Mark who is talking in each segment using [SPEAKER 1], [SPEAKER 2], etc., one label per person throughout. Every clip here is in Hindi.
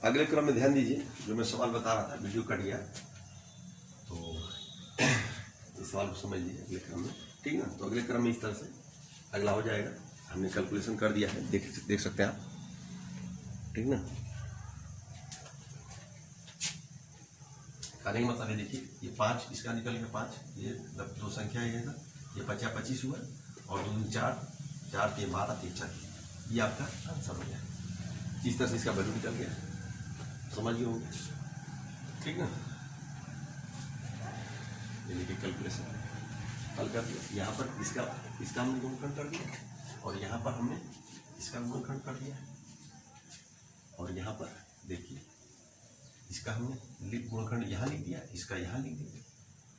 [SPEAKER 1] अगले क्रम में ध्यान दीजिए, जो मैं सवाल बता रहा था, वीडियो कट गया तो इस सवाल को समझ लीजिए अगले क्रम में, ठीक है ना। तो अगले क्रम में इस तरह से अगला हो जाएगा। हमने कैलकुलेशन कर दिया है, देख सकते हैं आप, ठीक ना। करने का मतलब है, देखिए ये 5 इसका निकल गया 5, ये दो संख्या है ये 25 हुआ, और 2 दूनी 4, 4 3 12 3 4, ये आपका आंसर हो गया। इस तरह से इसका वैल्यू निकल गया, समझ गए होंगे, ठीक ना। ये देखिए कैलकुलेशन हल कर दिया। यहाँ पर इसका हमने गुणनखंड कर दिया, और यहाँ पर हमने इसका गुणनखंड कर दिया, और यहाँ पर देखिए इसका हमने गुणनखंड यहाँ लिख दिया, इसका यहाँ लिख दिया।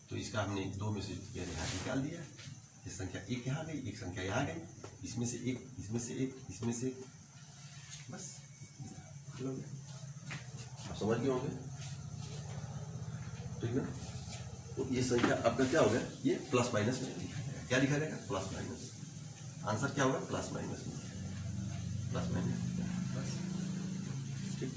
[SPEAKER 1] तो इसका हमने 2 में से यहाँ निकाल दिया। ये संख्या 1 यहाँ गई, एक संख्या यहाँ गई, इसमें से एक, इसमें से एक, इसमें से एक, बस आप समझ गए होंगे, ठीक ना। तो ये संख्या आपका क्या हो गया, ये प्लस माइनस में लिखा जाएगा। क्या लिखा जाएगा, प्लस माइनस। आंसर क्या होगा, प्लस माइनस में, प्लस माइनस, बस ठीक।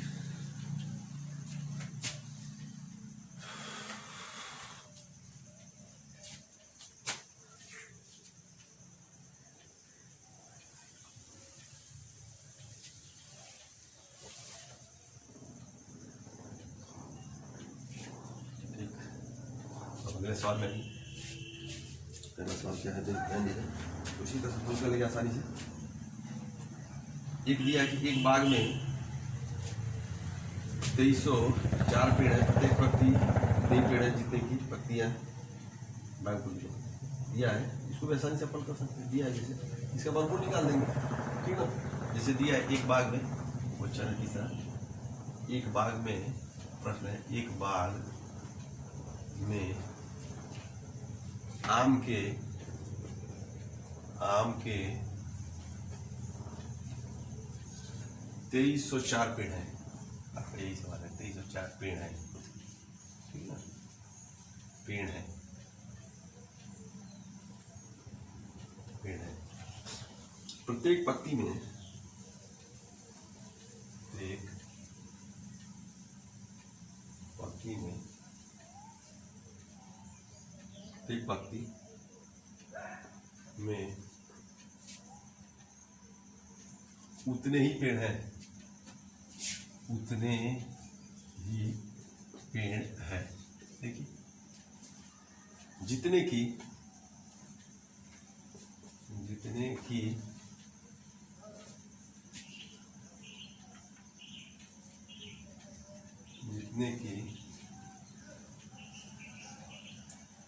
[SPEAKER 1] अगले सवाल में पहला सवाल क्या है, ध्यान दीजिए, उसी तरह से हल कर लेंगे आसानी से। एक दिया है कि एक बाग में 2304 पेड़ है, प्रत्येक पत्ती 23 पेड़ है जितने की पत्तियां बाग को दिया है। इसको भी आसानी से हल कर सकते हैं। दिया है जैसे, इसका वर्गमूल निकाल देंगे, ठीक है। जैसे दिया है एक बाग में, क्वेश्चन है तीसरा, एक बाग में, प्रश्न है एक बाग में आम के 2304 पेड़ हैं। आपका यही सवाल है, 2304 पेड़ हैं, ठीक है, पेड़ हैं, पेड़ हैं। प्रत्येक पत्ती में, प्रत्येक पत्ती में, प्रत्येक पत्ती में उतने ही पेड़ हैं, उतने ही पेड़ हैं। देखिए, जितने की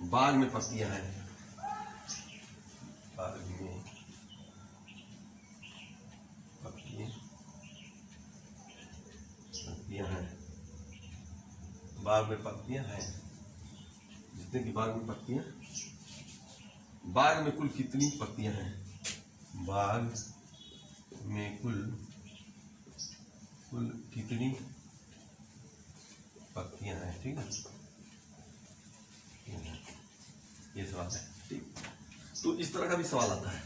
[SPEAKER 1] बाग में पत्तियां हैं, बाग में पत्तियां हैं, बाग में पत्तियां हैं, जितने की बाग में पत्तियां, बाग में कुल कितनी पत्तियां हैं, बाग में कुल कितनी पत्तियां हैं, ठीक है। ये सवाल है, ठीक। तो इस तरह का भी सवाल आता है,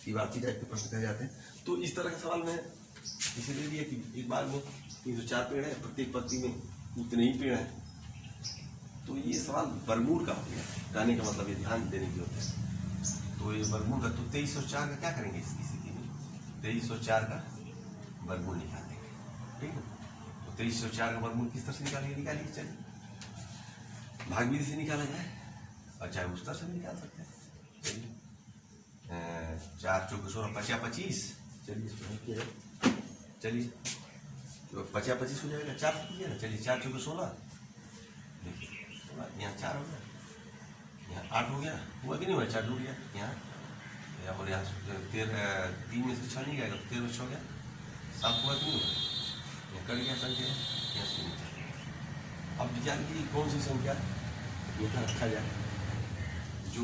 [SPEAKER 1] इबारती टाइप के प्रश्न कहे जाते हैं। तो इस तरह का सवाल में इसे दे दिया कि एक बाग में 304 पेड़ है, प्रत्येक पत्ती में उतने ही पेड़ हैं। तो ये सवाल वर्गमूल का हो गया। कहने का मतलब ये ध्यान देने की होता है। तो ये वर्गमूल का, तो 2304 का क्या करेंगे इस स्थिति में, 2304 का वर्गमूल निकालेंगे, ठीक है। तो 2304 का वर्गमूल किस तरह से निकालिए, चलिए भाग विधि से निकाला जाए, और चाहे उस तरह से भी निकाल सकते हैं। चलिए 4 चौके 16, 50 25, चलिए इसको हल किया जाए। चलिए 50 25 हो जाएगा, 4 से कीजिए ना। चलिए 4 चौके 16, देखिए 16, यहाँ 4 हो गया, यहाँ 8 हो गया, हुआ कि नहीं हुआ, 4 जुड़ गया यहाँ, और यहाँ 3 में से 6 नहीं गया, 13 में 6 हो गया, 7 हुआ कि नहीं हुआ, यहाँ कट गया संख्या, यहाँ 0। अब विचार कीजिए कौन सी संख्या यहाँ रखा जाए जो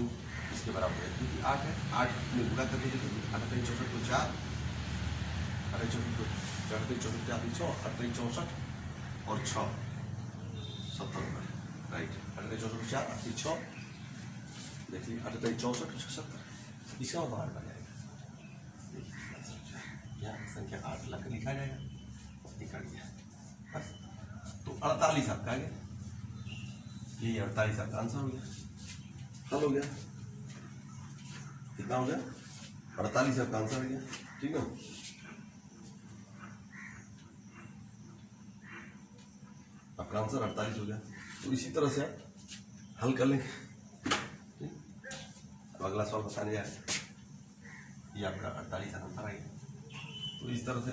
[SPEAKER 1] इसके बराबर है, क्योंकि 8 है, 8 में गुणा करके देखिए, 8 3 64 को 4, 8 64 को 4 3 64 4 6, 8 3 64 और 6 70 होगा, राइट। 8 3 64 4 8 3 6, देखिए 8 3 64 6 70, इसका बाहर बन जाएगा। देखिए यहाँ संख्या 8 लाकर लिखा जाएगा, निकल गया। 48 आपका आ गया, यही 48 आपका आंसर हो गया, हल हो गया। कितना हो गया? 48 आपका आंसर आ गया, ठीक है। आपका आंसर 48 हो गया। तो इसी तरह से आप हल कर लेंगे। अब अगला सवाल बताने जा रहे हैं, ये आपका 48 आंसर आ गया। तो इस तरह से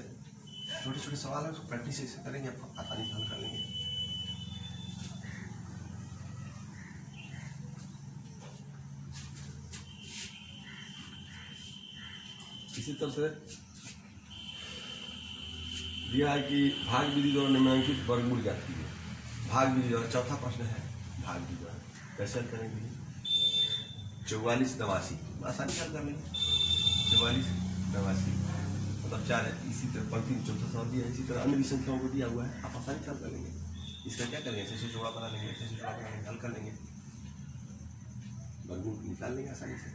[SPEAKER 1] छोटे छोटे सवाल है, उसको प्रैक्टिस ऐसे करेंगे, आप आसानी से हल कर लेंगे। इसी तरह से दिया है कि भाग विधि द्वारा निम्नलिखित वर्गमूल ज्ञात कीजिए। भाग विधि द्वारा चौथा प्रश्न है, भाग विधि द्वारा कैसे हल करेंगे? 44 89 आसानी से हल कर लेंगे। 44 89 मतलब 4 है। इसी तरह पंक्ति में चौथा सवाल दिया है, इसी तरह अन्य भी संख्याओं को दिया हुआ है, आप आसानी से हल कर लेंगे। इसका क्या करेंगे? ऐसे से जोड़ा बना लेंगे, ऐसे से जोड़ा बना लेंगे, हल कर लेंगे, वर्गमूल निकाल लेंगे आसानी से।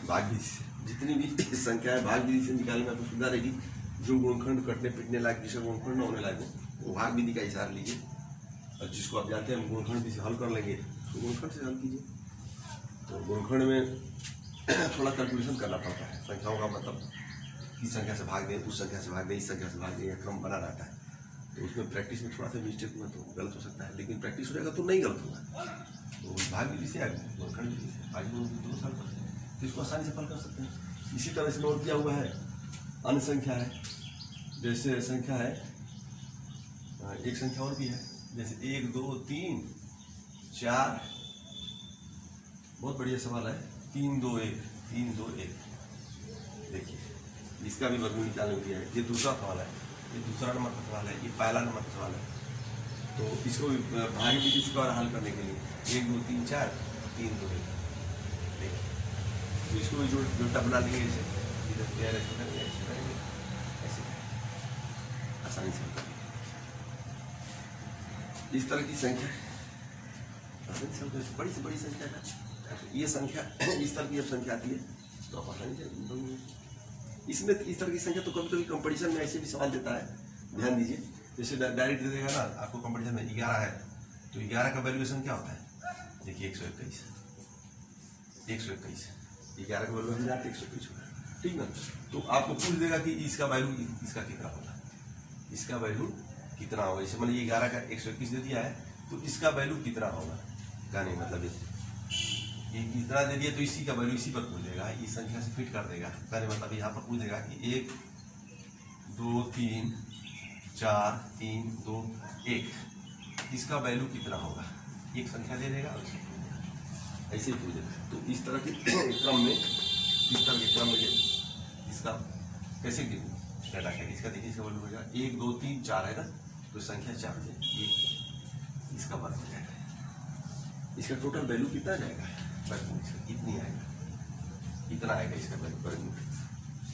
[SPEAKER 1] भाग विधि से जितनी भी संख्या है भाग विधि से निकालने में आपको सुविधा रहेगी। जो गुणखंड कटने पिटने लायक, जिसका गुणखंड न होने लायक हो, वो भाग विधि का इशारा लीजिए, और जिसको आप जानते हैं गुणखंड भी से हल कर लेंगे, तो गुणखंड से हल कीजिए। तो गुणखंड में थोड़ा कैलकुलेशन करना पड़ता है, संख्याओं का मतलब किस संख्या से भाग दें, उस संख्या से भाग दें, इस संख्या से भाग दें, यह क्रम बना रहता है। तो उसमें प्रैक्टिस में थोड़ा सा मिस्टेक में तो गलत हो सकता है, लेकिन प्रैक्टिस हो जाएगा तो नहीं गलत होगा। तो भाग विधि से गुणखंड विधि से भाग दोनों हल करते हैं, तो इसको आसानी से हल कर सकते हैं। इसी तरह से नोट किया हुआ है अन्य संख्या है, जैसे संख्या है एक संख्या और भी है, जैसे 1 2 3 4, बहुत बढ़िया सवाल है, 3 2 1 3 2 1। देखिए इसका भी वर्गमूल निकालने को दिया है। ये दूसरा सवाल है, ये दूसरा नंबर का सवाल है, ये पहला नंबर का सवाल है। तो इसको भी भाग विधि से हल करने के लिए 1 2 3 4 3 2 1। देखिए तो इसको भी जोटा बना लेंगे, ऐसे इधर तैयार ऐसे करेंगे, ऐसे करेंगे, ऐसे आसानी से हल करेंगे। इस तरह की संख्या आसानी से बड़ी से बड़ी संख्या का, ये संख्या इस तरह की जब संख्या आती है तो आप आसानी से इसमें इस तरह की संख्या तो कभी कभी कंपटीशन में ऐसे भी सवाल देता है, ध्यान दीजिए। जैसे डायरेक्ट दे देगा ना आपको कंपटीशन में 11 है, तो 11 का वैल्यूएशन क्या होता है? देखिए 121 11 का वैल्यू हम जाते 121 होगा, ठीक ना। तो आपको पूछ देगा कि इसका वैल्यू इसका कितना होगा, इसका वैल्यू कितना होगा। जैसे मान लीजिए 11 का 121 दे दिया है, तो इसका वैल्यू कितना होगा, कहने मतलब ये इतना दे दिया तो इसी का वैल्यू इसी पर पूछ देगा, इस संख्या से फिट कर देगा। कहने मतलब यहाँ पर पूछ देगा कि 1 2 3 4 3 2 1 इसका वैल्यू कितना होगा, एक संख्या दे देगा, ऐसे ही पूछ देगा। तो इस तरह के क्रम में इसका कैसे डाटा है, इसका देखिए इसका वैल्यू हो जाएगा 1 2 3 4 है ना, तो संख्या 4 से 1 इसका वर्ग हो जाएगा। इसका टोटल वैल्यू कितना जाएगा, वर्गमूल इतनी आएगा, इतना आएगा इसका वर्गमूल।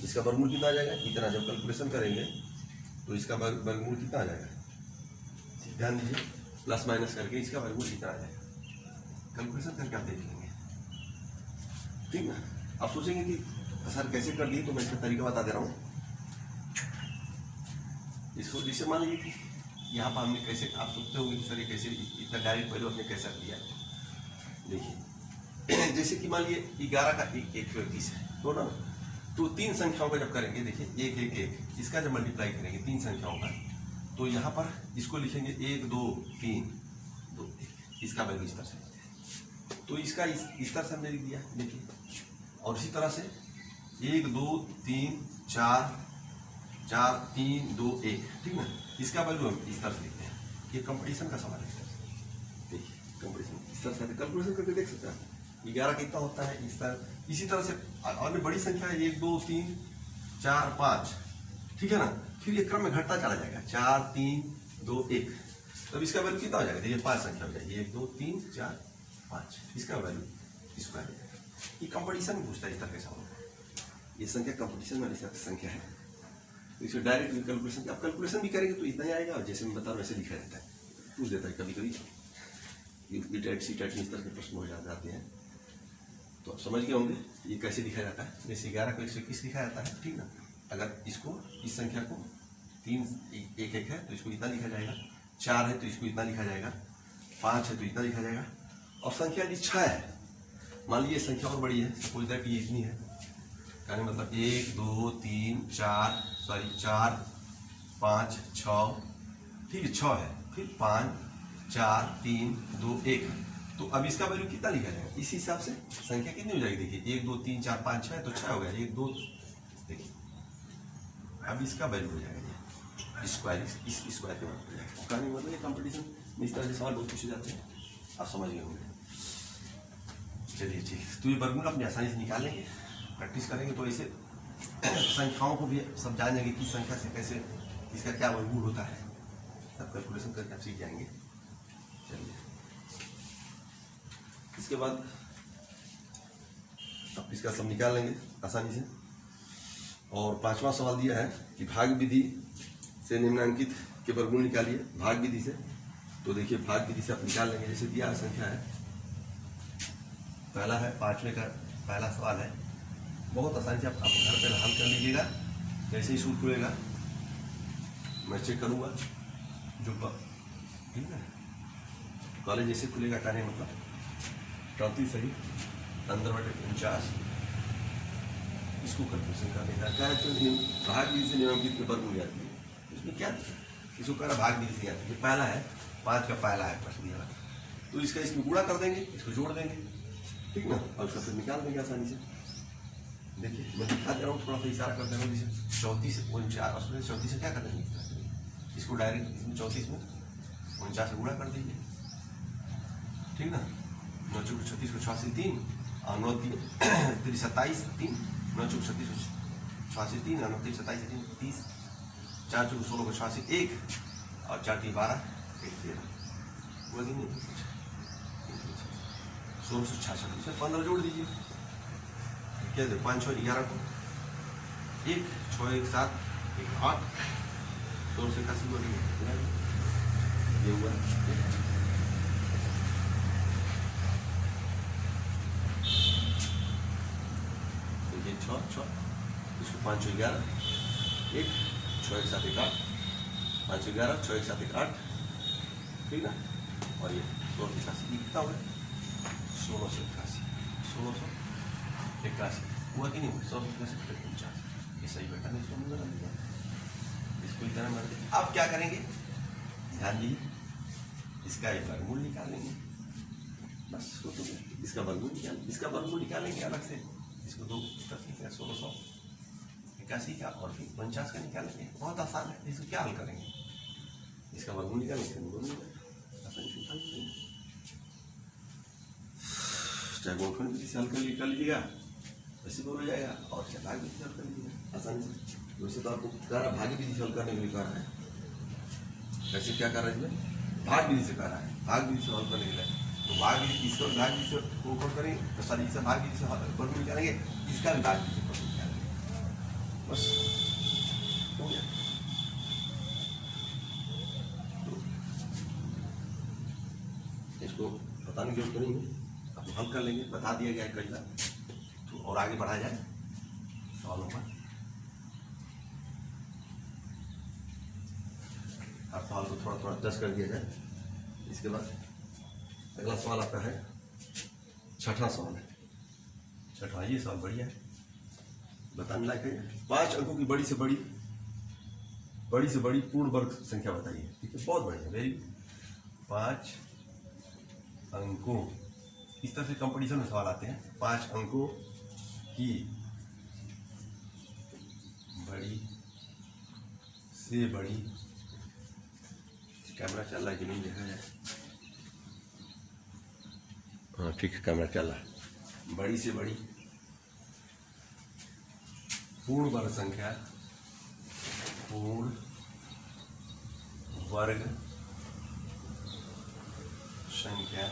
[SPEAKER 1] इसका वर्गमूल कितना आ जाएगा, इतना। जब कैलकुलेशन करेंगे तो इसका वर्गमूल कितना आ जाएगा, ध्यान दीजिए, प्लस माइनस करके इसका वर्गमूल कितना आ जाएगा, कैलकुलेशन करके आप देख लेंगे, ठीक ना। आप सोचेंगे कि सर कैसे कर दिए, तो मैं इसका तरीका बता दे रहा हूँ। इसको जैसे मान लीजिए कि यहाँ पर हमने कैसे, आप सोचते होंगे कि सर ये कैसे इतना डायरेक्ट वैल्यू हमने कैसा दिया। देखिए जैसे कि मान लीजिए 11 का 121 है, तो ना, तो 3 संख्याओं का जब करेंगे, देखिए 1 1 1 इसका जब मल्टीप्लाई करेंगे 3 संख्याओं का, तो यहाँ पर इसको लिखेंगे 1 2 3 2 1, इसका वैल्यू इस तरह से, तो इसका इस तरह से हमने लिख दिया। देखिए और इसी तरह से 1 2 3 4 4 3 2 1, ठीक ना, इसका वैल्यू हम इस तरह से लिखते हैं। ये कंपटीशन का सवाल है, देखिए कंपटीशन इस तरह से कैलकुलेशन करके देख सकते हैं 11 कितना होता है, इस तरह। इसी तरह से और बड़ी संख्या है 1 2 3 4 5, ठीक है ना, फिर ये क्रम में घटता चला जाएगा 4 3 2 1, तब इसका वैल्यू कितना हो जाएगा, देखिए 5 संख्या हो जाएगी 1 2 3 4 5, इसका वैल्यू स्क्वायर हो जाएगा। ये कंपटीशन में पूछता है इस तरह के सवाल, ये संख्या कंपटीशन वाली संख्या है, तो इसे डायरेक्ट कैलकुलेशन, आप कैलकुलेशन भी करेंगे तो इतना ही आएगा, और जैसे मैं बता रहा हूँ वैसे लिखा रहता है, पूछ देता है कभी कभी टेट सी टेट में इस तरह के प्रश्न हो जाते हैं। तो आप समझ गए होंगे ये कैसे लिखा जाता है। जैसे 11 को 121 लिखा जाता है, ठीक ना, अगर इसको इस संख्या को 3 1 1 है तो इसको इतना लिखा जाएगा, 4 है तो इसको इतना लिखा जाएगा, 5 है तो इतना लिखा जाएगा। और संख्या यदि 6 है, मान लीजिए संख्या और बड़ी है, सपोज दैट ये इतनी है, यानी मतलब 1 2 3 4 5 6, ठीक है 6 है, फिर 5 4 3 2 1 है, तो अब इसका वैल्यू कितना लिखा जाएगा? इस हिसाब से संख्या कितनी हो जाएगी? देखिए 1 2 3 4 5 6 तो 6 हो गया, 1 2, देखिए अब इसका वैल्यू हो जाएगा ये स्क्वायर, इस स्क्वायर के बराबर हो जाएगा। कहने मतलब ये कंपटीशन में इस तरह से सवाल बहुत पूछे जाते हैं, आप समझ गए होंगे। चलिए ठीक, तो ये वर्गमूल अपनी आसानी से निकाल लेंगे, प्रैक्टिस करेंगे तो ऐसे संख्याओं को भी सब जान जाएंगे कि संख्या से कैसे इसका क्या वर्गमूल होता है, सब कैलकुलेशन करके आप सीख जाएंगे। चलिए इसके बाद अब इसका सब निकाल लेंगे आसानी से। और 5वां सवाल दिया है कि भाग विधि से निम्नांकित के वर्गमूल निकालिए, भाग विधि से। तो देखिए भाग विधि से आप निकाल लेंगे, जैसे दिया संख्या है, पहला है 5वें का पहला सवाल है, बहुत आसानी से आप घर पे हल कर लीजिएगा। जैसे ही सूट खुलेगा मैं चेक करूँगा, जो ठीक है कॉलेज जैसे खुलेगा कहने मतलब 34 सही अंदर बटे 49, इसको कैलकुलेशन करने का क्या है, भाग विधि से निम्नांकित के वर्गमूल याद कीजिए। इसमें क्या इसको कह रहा भाग विधि से याद कीजिए, पहला है 5 का पहला है प्रश्न दिया, तो इसका इसमें गुणा कर देंगे, इसको जोड़ देंगे, ठीक ना, और उसका फिर निकाल देंगे आसानी से। देखिए मैं दिखा दे रहा हूँ, थोड़ा सा इशारा कर दे रहा हूँ, जैसे 34 से 49, और 34 से क्या कर देंगे, इसको डायरेक्ट इसमें 34 में 49 से गुणा कर दीजिए, ठीक ना। 9 चौक 36 को 86 3 और 9 3 27 3, 9 चौक 36 को 86 3 और 9 3 27 3 30, 4 चौक 16 को 86 1 और 4 3 12 1 13, वही नहीं 1666, इसमें 15 जोड़ दीजिए, क्या दे 5 6 11 को 1 6 1 7 1 8, 1681 बोलिए ये हुआ। देखिए 6 इसको 5 6 11 1 6 1 7 1 8, 5 11 6 1 7 1 8, ठीक ना। और ये 1681 कितना हो गया, 1681 हुआ कि नहीं, 100 ये सही बेटा नहीं, इसको मिला दिया, इसको इतना मर दिया। अब क्या करेंगे, ध्यान दीजिए, इसका एक वर्गमूल निकालेंगे, बस तो इसका वर्गमूल निकालेंगे अलग से, इसको 2 1681 का और फिर 49 का निकालेंगे, बहुत आसान है। इसको क्या हल करेंगे, इसका वर्गमूल निकालेंगे, चाहे गोलखंड विधि से हल कर लीजिएगा, वैसे हो जाएगा, और चाहे भाग विधि से हल कर लीजिएगा आसानी से। वैसे तो आपको कह रहा भाग विधि से हल करने के लिए कह रहा है, वैसे क्या कर रहा है इसमें, भाग विधि से कह रहा है, भाग विधि से हल करने के लिए, तो भाग विधि इसको भाग विधि से ऊपर करेंगे, तो सर इससे भाग विधि से वर्गमूल निकालेंगे, इसका भी भाग विधि से वर्गमूल निकालेंगे, बस हो गया। तो इसको बताने की जरूरत नहीं है, आप हल कर लेंगे, बता दिया गया है कई बार, तो और आगे बढ़ा जाए सवालों पर। आप सवाल को थोड़ा थोड़ा टच कर दिया जाए। इसके बाद अगला सवाल आपका है 6वां सवाल है, 6वां ये सवाल बढ़िया है, बताने लायक है। 5 अंकों की बड़ी से बड़ी पूर्ण वर्ग संख्या बताइए, ठीक है, बहुत बढ़िया, वेरी 5 अंकों, इस तरह से कंपटीशन में सवाल आते हैं। 5 अंकों की बड़ी से बड़ी, कैमरा चल रहा है कि नहीं देखा जाए, हाँ ठीक है कैमरा चल रहा है। बड़ी से बड़ी पूर्ण वर्ग संख्या, पूर्ण वर्ग संख्या,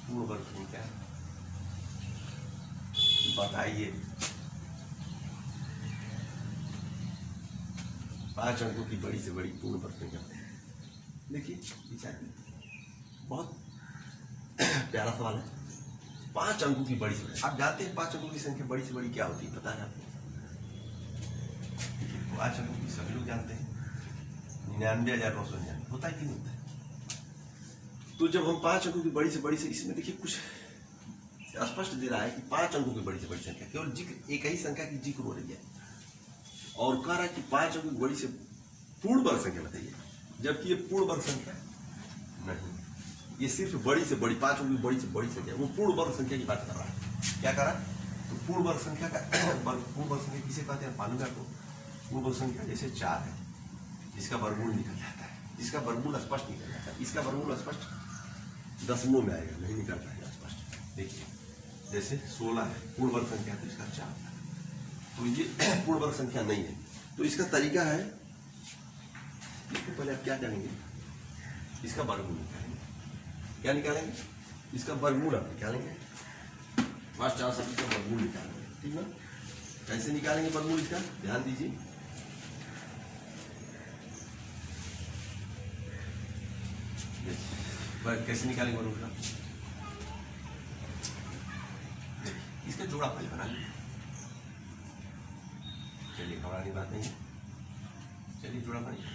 [SPEAKER 1] पूर्ण वर्ग संख्या बताइए। 5 अंकों की बड़ी से बड़ी पूर्ण वर्ग संख्या। देखिए विचार बहुत प्यारा सवाल है। 5 अंकों की बड़ी से बड़ी, आप जानते हैं 5 अंकों की संख्या बड़ी से बड़ी क्या होती है, पता है आपको? 5 अंकों की सभी लोग जानते हैं, 99,999 होता है कि नहीं होता है? तो जब हम 5 अंकों की बड़ी से बड़ी से, इसमें देखिए कुछ स्पष्ट दे रहा है कि 5 अंकों की बड़ी से बड़ी संख्या, केवल जिक्र एक ही संख्या की जिक्र हो रही है और कह रहा है कि 5 अंकों की बड़ी से पूर्ण वर्ग संख्या बताइए, जबकि ये पूर्ण वर्ग संख्या नहीं, ये सिर्फ बड़ी से बड़ी 5 अंकों की बड़ी से बड़ी संख्या, वो पूर्ण वर्ग संख्या की बात कर रहा है। क्या कर रहा है? तो पूर्ण वर्ग संख्या का पूर्ण वर्ग संख्या किसे कहते हैं मालूम है आपको? पूर्ण वर्ग संख्या जैसे 4 है, जिसका वर्गमूल निकल जाता है, जिसका वर्गमूल स्पष्ट निकल जाता है, इसका वर्गमूल स्पष्ट दशमलव में आएगा, नहीं निकल पाएगा स्पष्ट। देखिए जैसे 16 है पूर्ण वर्ग संख्या, तो इसका 4 है, तो ये पूर्ण वर्ग संख्या नहीं है। तो इसका तरीका है, इसको पहले आप क्या करेंगे, इसका वर्गमूल निकालेंगे। क्या निकालेंगे? इसका वर्गमूल आप निकालेंगे, 5 4 से इसका वर्गमूल निकालेंगे, ठीक ना? कैसे निकालेंगे वर्गमूल इसका, ध्यान दीजिए। कैसे निकालेंगे वर्गमूल का? इसका जोड़ा पहले बना लीजिए। चलिए घबराने की बात नहीं है, चलिए जोड़ा बनाइए।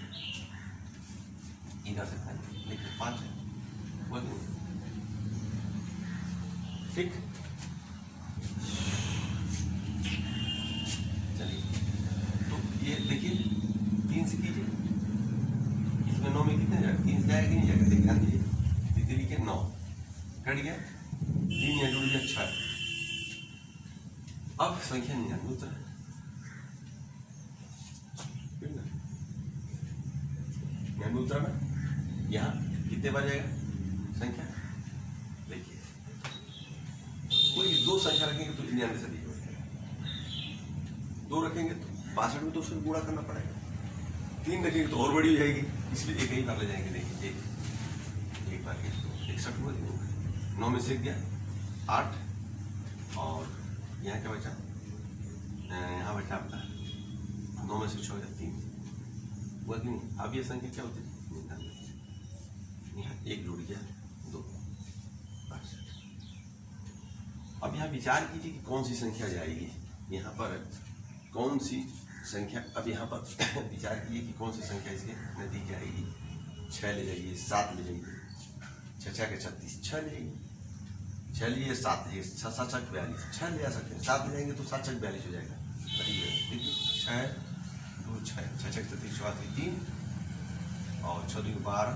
[SPEAKER 1] इधर से खाएंगे, देखिए 5 है, वो ठीक। चलिए तो ये देखिए 3 से कीजिए, इसमें 9 में कितने जाएगा? 3 से जाएगा कि नहीं जाएगा? देखिए ध्यान दीजिए, 3 के 9 कट गया, 3 या जुड़ गया 6। अब संख्या 99 उतरा, 99 उतरा ना, यहाँ कितने बार जाएगा संख्या? देखिए कोई भी 2 संख्या रखेंगे तो 99 से अधिक हो जाएगा, 2 रखेंगे तो 62 में 2 से गुणा करना पड़ेगा, 3 रखेंगे तो और बड़ी हो जाएगी, इसलिए एक ही बार ले जाएंगे। देखिए एक बार के तो 61 हुआ, 9 में से गया 8, और यहाँ क्या बचा? यहाँ बचा आपका 9 में से 6 या 3 हुआ कि नहीं? अब ये संख्या क्या होती है? यहाँ 1 जुड़ गया 2, 62। अब यहाँ विचार कीजिए कि कौन सी संख्या जाएगी यहाँ पर, कौन सी संख्या, अब यहाँ पर विचार कीजिए कि कौन सी संख्या इसके नजदीक जाएगी। 6 ले जाइए, 7 ले जाइए, 6 के 36, 6 ले जाइए, 6 लिए 7 लिए, 6 7 42, 6 ले जा सकते हैं, 7 ले जाएंगे तो 7 6 42 हो जाएगा। देखिए 6 2 6 6 6 36 3 और 6 2 12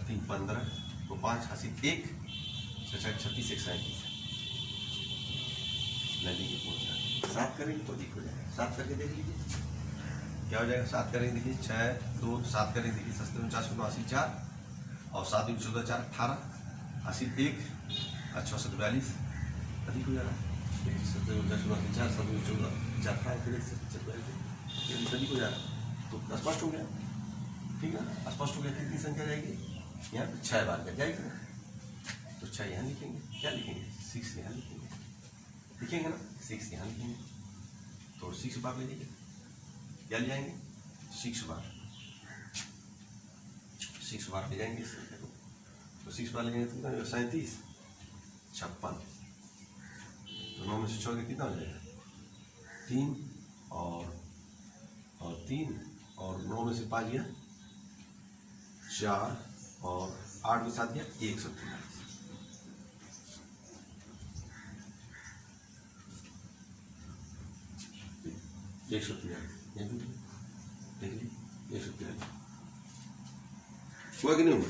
[SPEAKER 1] 3 15 तो 5 80 1 6 6 36 1 37 नदी के पहुंचा। 7 करेंगे तो अधिक हो जाएगा, 7 करके देख लीजिए क्या हो जाएगा। 7 करेंगे देखिए 6 2 7 करेंगे देखिए 7 49 4 और 7 2 14 4 18 80 1 अच्छा 42 अधिक हो जा रहा है। 7 4 7 14 4 5 अधिक हो जा रहा है, तो स्पष्ट हो गया, ठीक है ना? स्पष्ट हो गया। कितनी संख्या जाएगी यहाँ पे? 6 बार का जाएगी ना, तो 6 यहाँ लिखेंगे, क्या लिखेंगे? 6 यहाँ लिखेंगे, लिखेंगे ना 6 यहाँ लिखेंगे, तो 6 बार ले लीजिए, क्या ले जाएंगे? 6 बार, 6 बार ले जाएंगे इस संख्या को, तो 6 बार ले जाएंगे तो 37 56, तो 9 में से 6 कितना हो जाएगा? 3 और 3 और 9 में से 5 गया 4 और 8 में 7 गया 143। हुआ कि नहीं हुआ?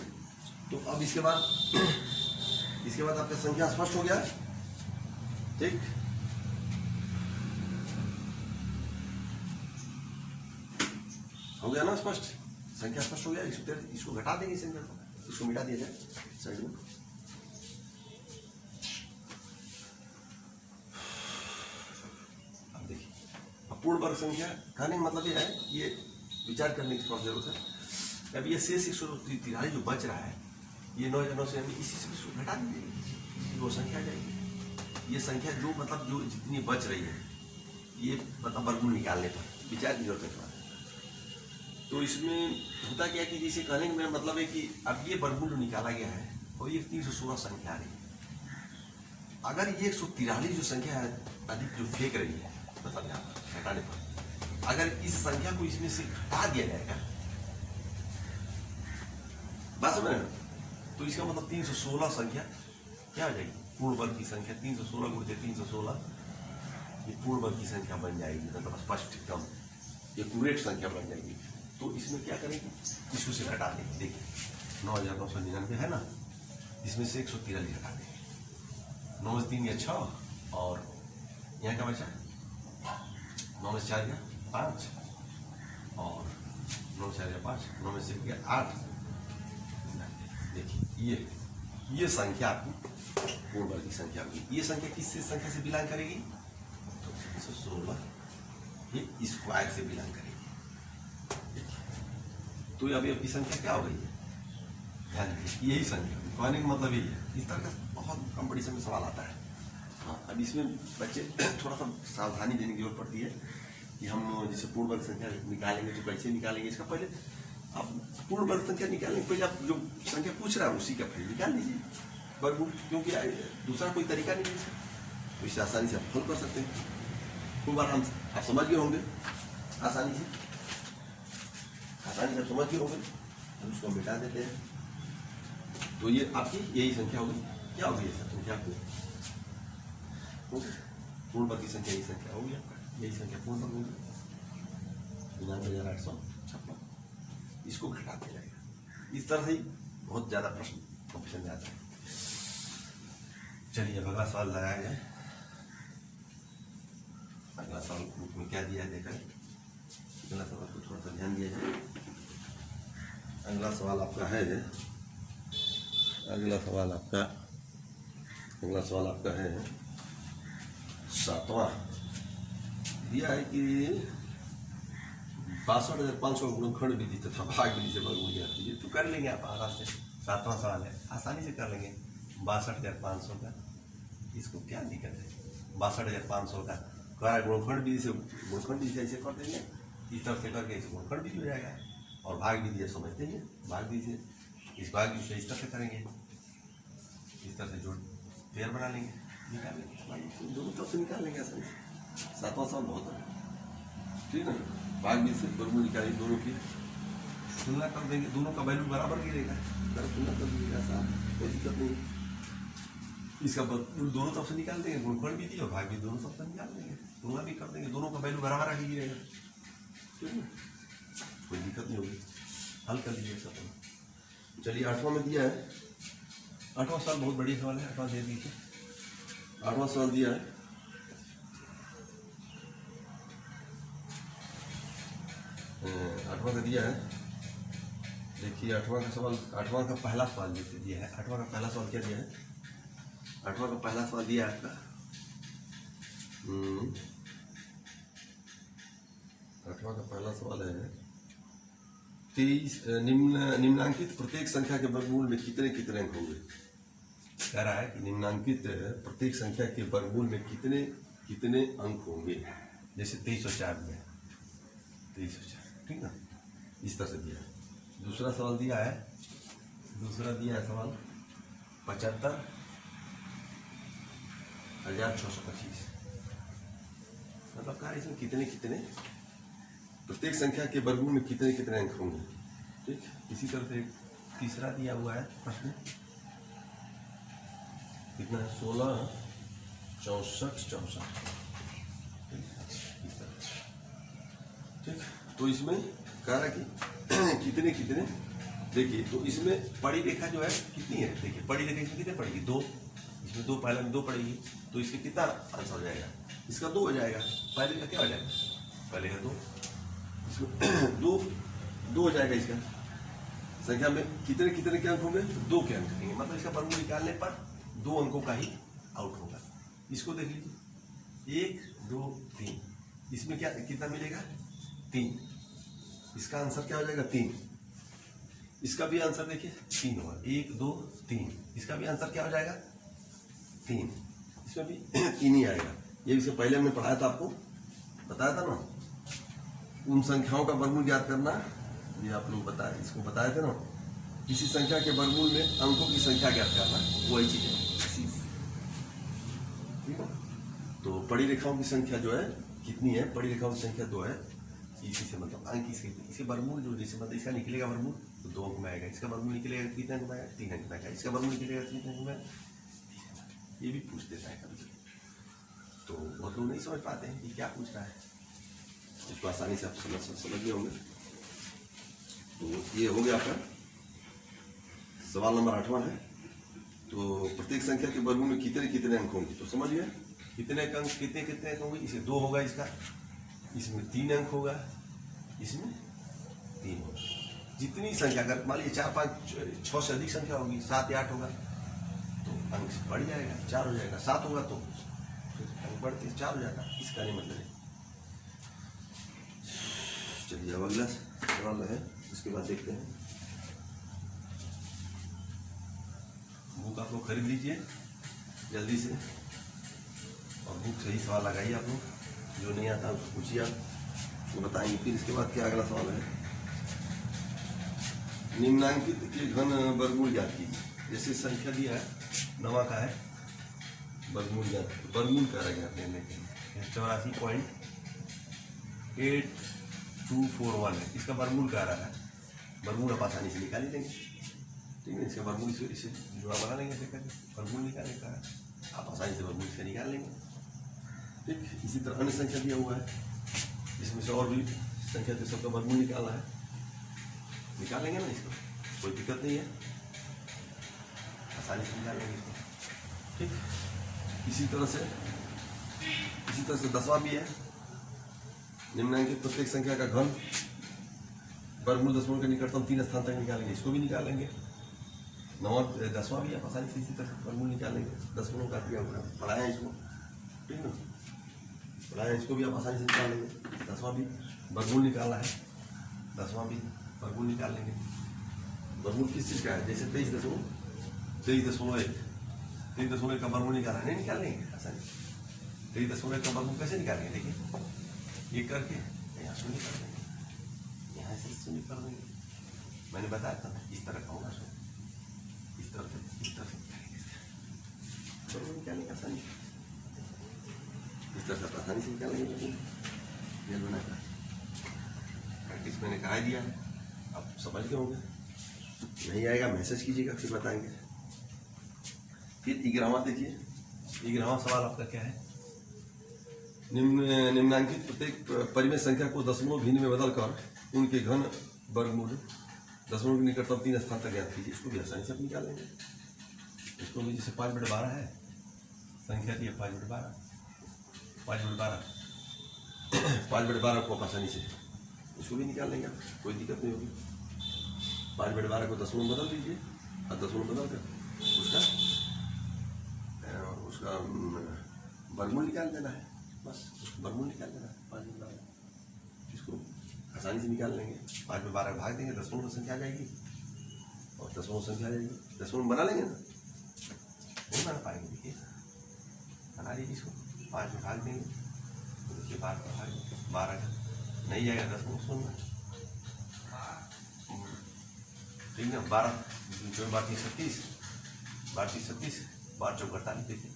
[SPEAKER 1] तो अब इसके बाद आपका संख्या स्पष्ट हो गया, ठीक। हो गया ना स्पष्ट, संख्या स्पष्ट हो गया। इसको घटा देंगे, संख्या को, इसको मिटा दिया जाए साइड में। अब देखिए, अपूर्ण वर्ग संख्या कहने का मतलब ये है, ये विचार करने की थोड़ा जरूरत है। अब ये शेष 143 जो बच रहा है, ये 9 से इसी से इसको घटा दीजिए, वो संख्या जाएगी। ये संख्या जो मतलब जो जितनी बच रही है, ये मतलब वर्गमूल निकालने पर विचार की जरूरत है। तो इसमें होता क्या कि जैसे कहने का मेरा मतलब है कि अब ये वर्गमूल निकाला गया है और ये 316 संख्या आ रही है। अगर ये 143 जो संख्या है अधिक जो फेंक रही है, मतलब यहाँ पर घटाने पर, अगर इस संख्या को इसमें से हटा दिया जाएगा बात समझ रहे हो? तो इसका मतलब 316 संख्या क्या हो जाएगी, पूर्ण वर्ग की संख्या। 316 गुणित 316 ये पूर्ण वर्ग की संख्या बन जाएगी, मतलब स्पष्ट एकदम एक्यूरेट संख्या बन जाएगी। तो इसमें क्या करेंगे, इसको से घटा देंगे। देखिए 9,999 है ना, इसमें से 143 घटा देंगे। 9 में 3 या 6 और यहाँ क्या बचा, 9 में 4 या 5 और 9 में 4 या 5, 9 में से 8। देखिए ये संख्या आपकी पूर्ण वर्ग की संख्या होगी। ये संख्या किस संख्या से बिलोंग करेगी, तो 316 ये स्क्वायर से बिलोंग करेगी। तो अभी आपकी संख्या क्या हो गई है, ध्यान दीजिए, यही संख्या कहने का मतलब यही है। इस तरह का बहुत कंपटीशन में सवाल आता है। हाँ, अब इसमें बच्चे थोड़ा सा सावधानी देने की जरूरत पड़ती है कि हम जैसे पूर्ण वर्ग संख्या निकालेंगे तो कैसे निकालेंगे। इसका पहले आप पूर्ण वर्ग संख्या निकालने के पहले आप जो संख्या पूछ रहा है उसी का पहले निकाल लीजिए वर्गमूल, क्योंकि दूसरा कोई तरीका नहीं है, तो इससे आसानी से आप हल कर सकते हैं। खूब आराम से आप समझ गए होंगे, आसानी से आप समझ गए होंगे। हम उसको मिटा देते हैं। तो ये आपकी यही संख्या होगी। क्या होगी ये संख्या आपकी, पूर्ण वर्ग की संख्या यही संख्या होगी आपका, यही संख्या पूर्ण वर्ग होगी 99,856। इसको घटाते जाएगा। इस तरह से ही बहुत ज्यादा प्रश्न कंपटीशन में आता है। चलिए अब अगला सवाल लगाया जाए। अगला सवाल बुक में क्या दिया है देखा है, अगला सवाल को थोड़ा सा ध्यान दिया जाए। अगला सवाल आपका है, अगला सवाल आपका है 7वां। दिया है कि 62,500 गुणनखंड विधि तथा भाग विधि से वर्गमूल ज्ञात कीजिए। तो कर लेंगे आप आराम से, 7वां सवाल है, आसानी से कर लेंगे। 62,500 का, इसको क्या दिक्कत है, 62,500 का गुणनखंड विधि से ऐसे कर देंगे, इस तरह से करके इसे गुणनखंड विधि हो जाएगा। और भाग विधि समझते हैं, भाग विधि से इस भाग विधि से इस तरह से करेंगे, इस तरह से जोड़ पेयर बना लेंगे, निकाल लेंगे, दोनों तरफ से निकाल लेंगे आसानी से। 7वां सवाल बहुत है, ठीक है। भाग विधि से वर्गमूल निकालेंगे, दोनों की तुलना कर देंगे, दोनों का वैल्यू बराबर गिरेगा, तुलना कर दीजिएगा, कोई दिक्कत नहीं। इसका दोनों तरफ से निकाल देंगे, गुणनखंड विधि और भाग विधि दोनों तरफ से निकाल देंगे, तुलना भी कर देंगे, दोनों का वैल्यू बराबर आगे गिरेगा, ठीक है, कोई दिक्कत नहीं होगी। हल कर लीजिए सब। चलिए 8वां में दिया है, 8वां सवाल बहुत बढ़िया सवाल है, 8वां दे दीजिए। 8वां सवाल दिया है 8वां का दिया है। देखिए 8वां का सवाल, 8वां का पहला सवाल जैसे दिया है। 8वां का पहला सवाल क्या दिया है, 8वां का पहला सवाल दिया है आपका 8वां का पहला सवाल है 23 निम्नांकित प्रत्येक संख्या के वर्गमूल में कितने कितने अंक होंगे। कह रहा है कि निम्नांकित प्रत्येक संख्या के वर्गमूल में कितने कितने अंक होंगे। जैसे 2304 में 2304, ठीक ना, इस तरह से दिया है। दूसरा सवाल दिया है, सवाल 75,625, मतलब कहा इसमें कितने कितने प्रत्येक संख्या के वर्गमूल में कितने कितने अंक होंगे, ठीक। इसी तरह से तीसरा दिया हुआ है प्रश्न, कितना है 16, 64, 64, ठीक। तो इसमें कह रहा कि कितने कितने, देखिए तो इसमें पड़ी रेखा जो है कितनी है, देखिए पड़ी रेखा इसमें कितने पड़ेगी, 2, इसमें 2, पहले में 2 पड़ेगी, तो इसके कितना आंसर हो जाएगा, इसका 2 हो जाएगा। पहले का क्या हो जाएगा, पहले का 2, इसमें 2 हो जाएगा। इसका संख्या में कितने कितने के अंक होंगे, 2 के अंक होंगे, मतलब इसका वर्गमूल निकालने पर 2 अंकों का ही आउट होगा। इसको देख लीजिए 1, 2, 3, इसमें क्या कितना मिलेगा, 3, इसका आंसर क्या हो जाएगा 3, इसका भी आंसर देखिए 3 होगा, 1, 2, 3, इसका भी आंसर क्या हो जाएगा 3, इसमें भी 3 ही आएगा। ये इससे पहले हमने पढ़ाया था, आपको बताया था ना, उन संख्याओं का वर्गमूल ज्ञात करना, ये आप लोग इसको बताए थे ना, किसी संख्या के वर्गमूल में अंकों की संख्या ज्ञात करना, वही चीज है, ठीक है। तो पड़ी रेखाओं की संख्या जो है कितनी है, पड़ी रेखाओं की संख्या 2 है, इसी से मतलब अंक इसे वर्गमूल जो जैसे मतलब इसका निकलेगा वर्गमूल तो 2 अंक में आएगा, इसका वर्गमूल निकलेगा कितने अंक में आएगा 3 अंक में आएगा, इसका वर्गमूल निकलेगा कितने अंक में, ये भी पूछ देता है कभी। तो बहुत लोग नहीं समझ पाते हैं कि क्या पूछ रहा है, इसको आसानी से आप समझ गए होंगे। तो ये हो गया आपका सवाल नंबर 8वां है। तो प्रत्येक संख्या के वर्गमूल में कितने कितने अंक होंगे, तो समझ गए कितने अंक कितने कितने अंक होंगे। इसे 2 होगा, इसका इसमें 3 अंक होगा, इसमें 3 होगा। जितनी संख्या अगर मान लीजिए 4 5 6 से अधिक संख्या होगी, 7 या 8 होगा तो अंक बढ़ जाएगा, 4 हो जाएगा। 7 होगा तो अंक बढ़ते 4 हो जाएगा, इसका नहीं मतलब है। चलिए अब अगला सवाल है, उसके बाद देखते हैं। बुक आप लोग खरीद लीजिए जल्दी से और बुक सही सवाल लगाइए। आप लोग जो नहीं आता उसको पूछिए, आप उसको बताएंगे। फिर इसके बाद क्या अगला सवाल है, निम्नांकित के घन वर्गमूल ज्ञात कीजिए। जैसे संख्या दिया है 9 का है, वर्गमूल ज्ञात, वर्गमूल कर रहे हैं 84.8241 है, इसका वर्गमूल कर रहा है। वर्गमूल आप आसानी से निकाल लेंगे, ठीक है। इसका वर्गमूल इसे जुड़ा बना लेंगे, ऐसे करके वर्गमूल निकालने का आप आसानी से वर्गमूल से निकाल लेंगे, ठीक। इसी तरह अन्य संख्या दिया हुआ है, इसमें से और भी संख्या के सबका वर्गमूल निकालना है, निकाल लेंगे ना, इसको कोई दिक्कत नहीं है, आसानी से निकाल लेंगे इसको, ठीक। इसी तरह से 10वां भी है, निम्नांकित प्रत्येक संख्या का घन वर्गमूल दशमलव के निकटतम 3 स्थान तक निकालेंगे, इसको भी निकाल लेंगे। 10वां भी आप आसानी से इसी तरह वर्गमूल निकाल लेंगे, दशमलव का दिया हुआ पढ़ाया इसको, ठीक ना, पढ़ाया इसको भी आप आसानी से निकाल लेंगे। 10वां भी वर्गमूल निकालना है, 10वां भी वर्गमूल निकाल लेंगे। वर्गमूल किस चीज़ का है, जैसे 23.1 का वर्गमूल निकालना है, नहीं निकाल लेंगे आसानी से। 23.1 का वर्गमूल कैसे निकालेंगे, देखिए ये करके यहाँ शून्य कर देंगे, यहाँ से शून्य कर देंगे। मैंने बताया था इस तरह का होगा, इस तरह से वर्गमूल निकालने का आसानी, इस तरह से आसानी से निकालेंगे। ये बनाकर प्रैक्टिस मैंने करा दिया है, आप समझ गए होंगे। नहीं आएगा मैसेज कीजिएगा, फिर बताएंगे। फिर 11वां देखिए, 11वां सवाल आपका क्या है, निम्नांकित प्रत्येक परिमेय संख्या को दशमलव भिन्न में बदलकर उनके घन वर्गमूल दशमलव के निकटतम 3 स्थान तक ज्ञात कीजिए। इसको भी आसानी से आप निकाल लेंगे। इसको भी जैसे 5/12 है, संख्या दी है 5/12, 5/12 को आप आसानी से इसको भी निकाल लेंगे, कोई दिक्कत नहीं होगी। 5/12 को दशमलव बदल दीजिए और दशमलव बदल कर उसका वर्गमूल निकाल देना है, बस उसको वर्गमूल निकाल देना है 5/12, इसको आसानी से निकाल लेंगे। 5/12 भाग देंगे, दशमलव संख्या आ जाएगी और दशमलव संख्या आ जाएगी। दशमलव बना लेंगे ना, नहीं बना पाएंगे, देखिए बना लीजिए इसको, 5 में भाग देंगे, देखिए 12 नहीं जाएगा, दशमलव शून्य, ठीक है। 12 36, 12 चौक 48, देखिए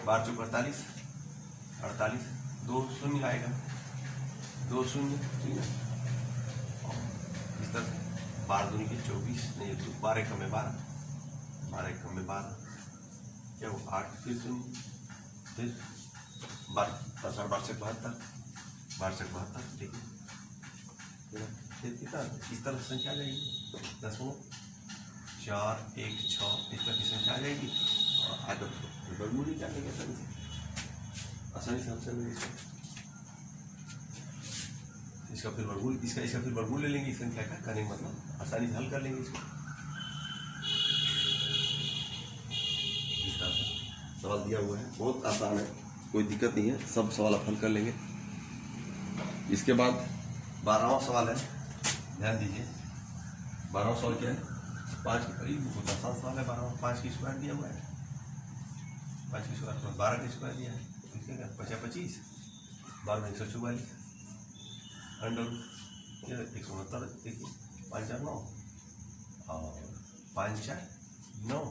[SPEAKER 1] 12 चौक 48, 2 शून्य आएगा, 2 शून्य, ठीक है। इस तरह 12 दूनी के 24, नहीं 12 कम में 12, 12 कम में 12 क्या वो 8, फिर शून्य, फिर 12 72, ठीक है। कितना इस तरह संख्या आ जाएगी, 0.4 1 6 इस तरह की संख्या आ जाएगी और आदत वर्गमूल निकालेंगे आसानी से हम चलेंगे इसका फिर वर्गमूल ले लेंगे इस संख्या का, करने का मतलब आसानी से हल कर लेंगे इसको। इस तरह से सवाल दिया हुआ है, बहुत आसान है, कोई दिक्कत नहीं है, सब सवाल आप हल कर लेंगे। इसके बाद 12वां सवाल है, ध्यान दीजिए। 12वां सवाल क्या है, 5 के करीब बहुत आसान सवाल है। 12वां 5 की स्क्वायर दिया हुआ है, 5 की स्क्वायर प्लस 12 की स्क्वायर दिया है, ठीक है। 25 12 में 144 अंडर 169, देखिए 5 4 9 और 5 4 9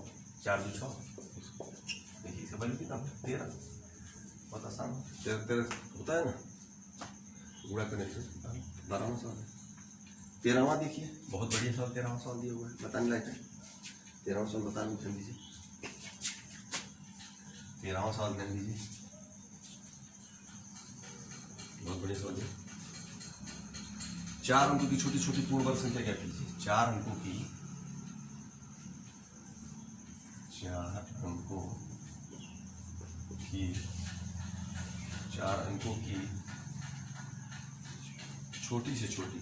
[SPEAKER 1] 4 2 6, देखिए इसका वैल्यू कितना 13, बहुत आसान 13 होता है ना। गुणा करने से 12वां सवाल है। 13वां देखिए, बहुत बढ़िया सवाल 13वां सवाल दिया हुआ है, बताने लायक है। 13वां सवाल बताने ध्यान दीजिए। 13वां सवाल ध्यान दीजिए, बहुत बढ़िया सवाल है। 4 अंकों की छोटी छोटी पूर्ण वर्ग संख्या क्या कीजिए। 4 अंकों की 4 अंकों की छोटी से छोटी,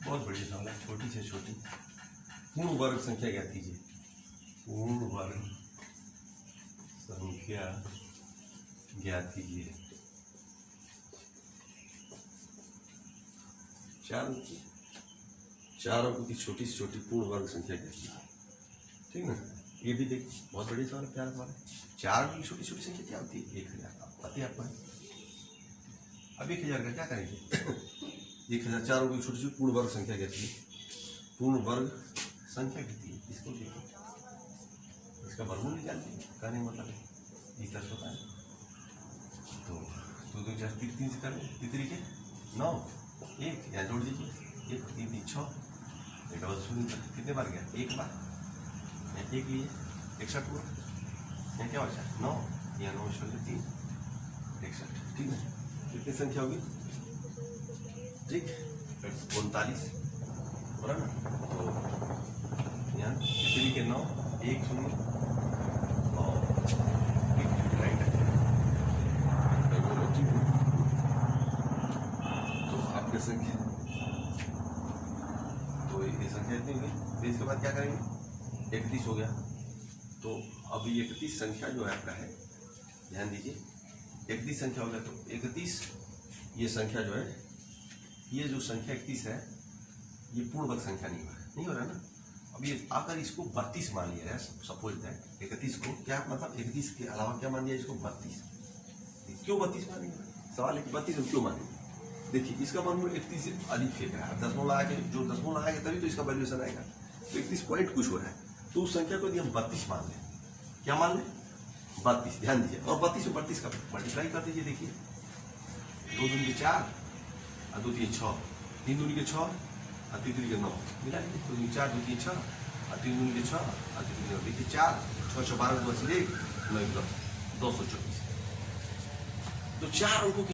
[SPEAKER 1] बहुत बढ़िया सवाल है, छोटी से छोटी पूर्ण वर्ग संख्या ज्ञात कीजिए। पूर्ण वर्ग संख्या ज्ञात कीजिए। 4 अंकों की छोटी से छोटी पूर्ण वर्ग संख्या ज्ञात कीजिए, ठीक ना। ये भी देख, बहुत बढ़िया सवाल है, प्यारा सवाल है। 4 अंकों की छोटी छोटी संख्या क्या होती है। 1000 आती है आपको। अब 1000 का क्या करेंगे। 1000 4 अंकों की छोटी छोटी पूर्ण वर्ग संख्या ज्ञात कीजिए। पूर्ण वर्ग संख्या कितनी है, इसको देखो, इसका वर्गमूल निकालते हैं। कहने मतलब है इस तरह होता है। तो 2 4 3 से कर कितनी के 9, 1 यहाँ जोड़ दीजिए, 1 3 3 6, डबल शून्य कितने बार गया, 1 बार, यहाँ 1 लिए 61 हुआ, यहाँ क्या बचा 9, यहाँ 9 शून्य 3 61, ठीक है। कितनी संख्या होगी, ठीक 39, बोला ना। तो यहाँ कितनी के 9, 1 0 और 1 राइट है। तो आपकी संख्या, तो ये संख्या इतनी हुई। तो इसके बाद क्या करेंगे, 31 हो गया। तो अब 31 संख्या जो है आपका है, ध्यान दीजिए, 31 संख्या हो गया। तो 31 ये संख्या जो है, ये जो संख्या 31 है, ये पूर्ण वर्ग संख्या नहीं हो रहा ना। अब ये आकर इसको 32 मान लिया है, सपोज दैट 31 को क्या मतलब 31 के अलावा क्या मान लिया इसको 32। क्यों 32 मानेंगे, सवाल है कि 32 हम क्यों मानेंगे। देखिए इसका वर्गमूल 31 से अधिक फेंक रहा है, दशमलव लगा के, जो दशमलव लगाएगा तभी तो इसका वैल्यूएशन आएगा। तो 31 पॉइंट कुछ हो रहा है, तो उस संख्या को यदि हम 32 मान लें, क्या मान लें 32, ध्यान दीजिए। और 32 में 32 का मल्टीप्लाई कर दीजिए। देखिए 2 दूनी के 4 और 2 3 6, 3 दूनी के 6 और 3 दूनी के 9, मिला लीजिए। 2 दूनी 4 2 3 6 और 3 दूनी के 6 और 3 दूनी के 4, 6 6 12 2 1 9 10 224। तो 4 अंकों की